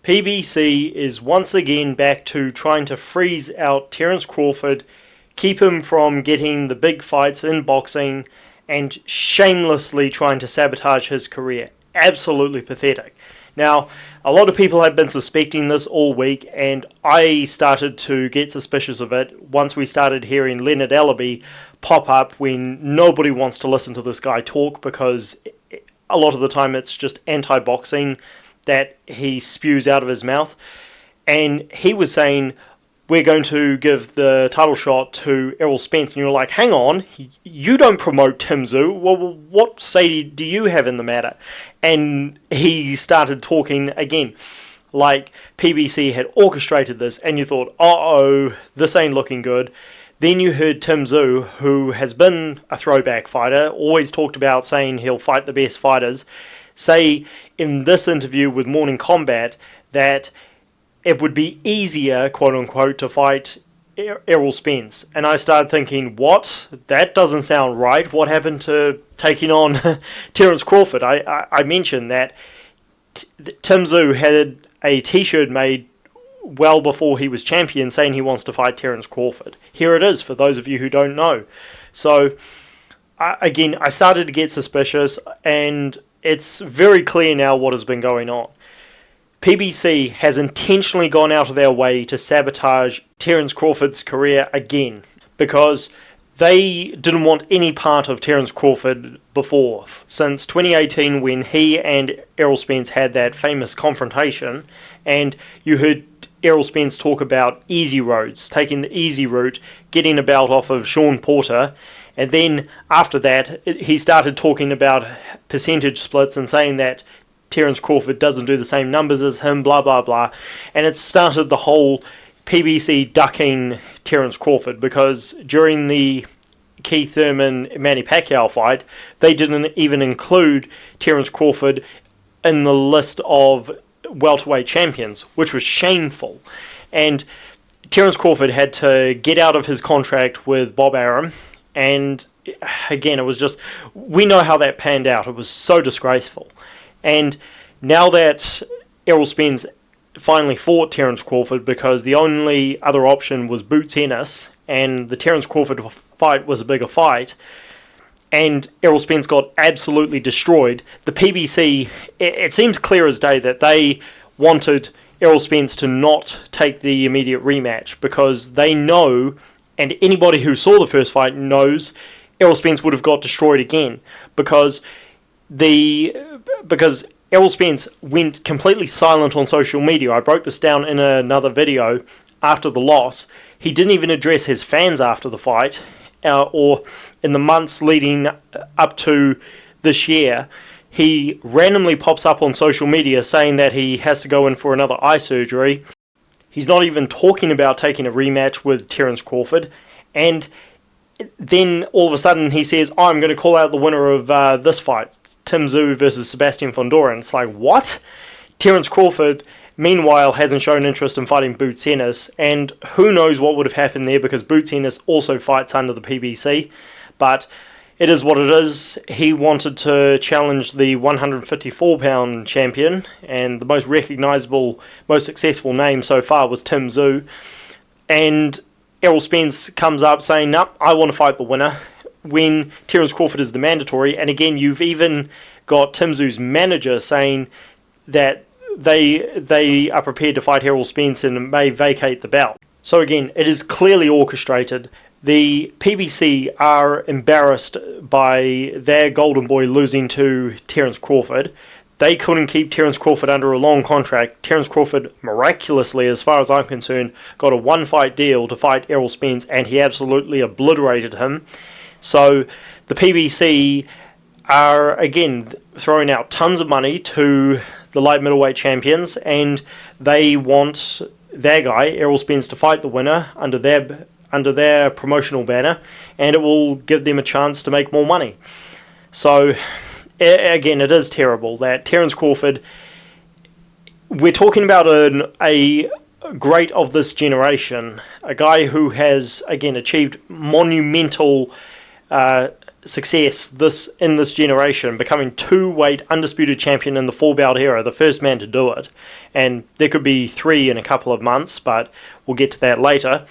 PBC is once again back to trying to freeze out Terence Crawford, keep him from getting the big fights in boxing, and shamelessly trying to sabotage his career. Absolutely pathetic. Now, a lot of people have been suspecting this all week, and I started to get suspicious of it once we started hearing Leonard Ellaby pop up when nobody wants to listen to this guy talk, because a lot of the time it's just anti-boxing that he spews out of his mouth. And he was saying, we're going to give the title shot to Errol Spence. And you're like, hang on, you don't promote Tim Tszyu. Well, what say do you have in the matter? And he started talking again, like PBC had orchestrated this, and you thought, uh-oh, this ain't looking good. Then you heard Tim Tszyu, who has been a throwback fighter, always talked about saying he'll fight the best fighters, say in this interview with Morning Combat that it would be easier, quote-unquote, to fight Errol Spence. And I started thinking, what? That doesn't sound right. What happened to taking on Terence Crawford? I mentioned that Tim Tszyu had a t-shirt made well before he was champion saying he wants to fight Terence Crawford. Here it is, for those of you who don't know. So, again, I started to get suspicious, and it's very clear now what has been going on. PBC has intentionally gone out of their way to sabotage Terence Crawford's career again, because they didn't want any part of Terence Crawford before. Since 2018, when he and Errol Spence had that famous confrontation, and you heard Errol Spence talk about easy roads, taking the easy route, getting a belt off of Sean Porter, and then after that, he started talking about percentage splits and saying that Terence Crawford doesn't do the same numbers as him, blah, blah, blah. And it started the whole PBC ducking Terence Crawford, because during the Keith Thurman-Manny Pacquiao fight, they didn't even include Terence Crawford in the list of welterweight champions, which was shameful. And Terence Crawford had to get out of his contract with Bob Arum, and again, it was just, we know how that panned out. It was so disgraceful. And now that Errol Spence finally fought Terence Crawford, because the only other option was Boots Ennis, and the Terence Crawford fight was a bigger fight, and Errol Spence got absolutely destroyed, the PBC, it seems clear as day that they wanted Errol Spence to not take the immediate rematch, because they know, and anybody who saw the first fight knows, Errol Spence would have got destroyed again, because Errol Spence went completely silent on social media. I broke this down in another video after the loss. He didn't even address his fans after the fight, or in the months leading up to this year. He randomly pops up on social media saying that he has to go in for another eye surgery. He's not even talking about taking a rematch with Terence Crawford. And then all of a sudden he says, oh, I'm going to call out the winner of this fight, Tim Tszyu versus Sebastian von Doren. It's like, what? Terence Crawford, meanwhile, hasn't shown interest in fighting Boots Ennis, and who knows what would have happened there, because Boots Ennis also fights under the PBC, but it is what it is. He wanted to challenge the 154-pound champion, and the most recognisable, most successful name so far was Tim Tszyu, and Errol Spence comes up saying, no, I want to fight the winner, when Terence Crawford is the mandatory. And again, you've even got Tim Tszyu's manager saying that they are prepared to fight Errol Spence and may vacate the belt. So again, it is clearly orchestrated. The PBC are embarrassed by their golden boy losing to Terence Crawford. They couldn't keep Terence Crawford under a long contract. Terence Crawford, miraculously, as far as I'm concerned, got a one-fight deal to fight Errol Spence, and he absolutely obliterated him. So the PBC are, again, throwing out tons of money to the light middleweight champions, and they want their guy, Errol Spence, to fight the winner under their promotional banner, and it will give them a chance to make more money. So, again, it is terrible that Terence Crawford, we're talking about a great of this generation, a guy who has, again, achieved monumental success in this generation, becoming two-weight undisputed champion in the four-belt era, the first man to do it. And there could be three in a couple of months, but we'll get to that later.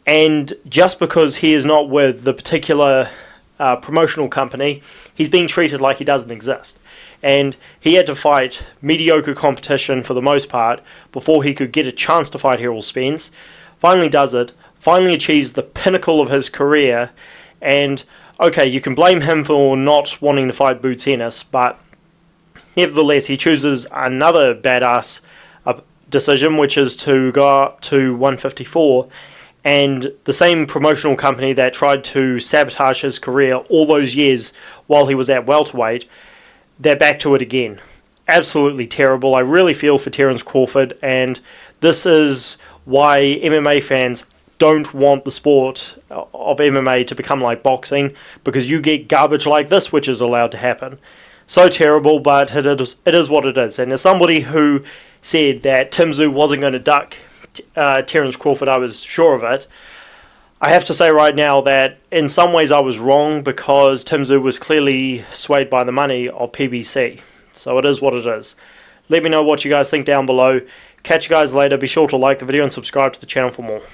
And just because he is not with the particular promotional company, he's being treated like he doesn't exist. And he had to fight mediocre competition for the most part before he could get a chance to fight Errol Spence. Finally does it, finally achieves the pinnacle of his career, and okay, you can blame him for not wanting to fight Boots Ennis, but nevertheless he chooses another badass decision, which is to go up to 154, and the same promotional company that tried to sabotage his career all those years while he was at welterweight, they're back to it again. Absolutely terrible. I really feel for Terence Crawford, and this is why MMA fans don't want the sport of MMA to become like boxing, because you get garbage like this which is allowed to happen. So terrible, but it is what it is. And as somebody who said that Tim Tszyu wasn't going to duck Terence Crawford, I was sure of it. I have to say right now that in some ways I was wrong, because Tim Tszyu was clearly swayed by the money of PBC. So it is what it is. Let me know what you guys think down below. Catch you guys later. Be sure to like the video and subscribe to the channel for more.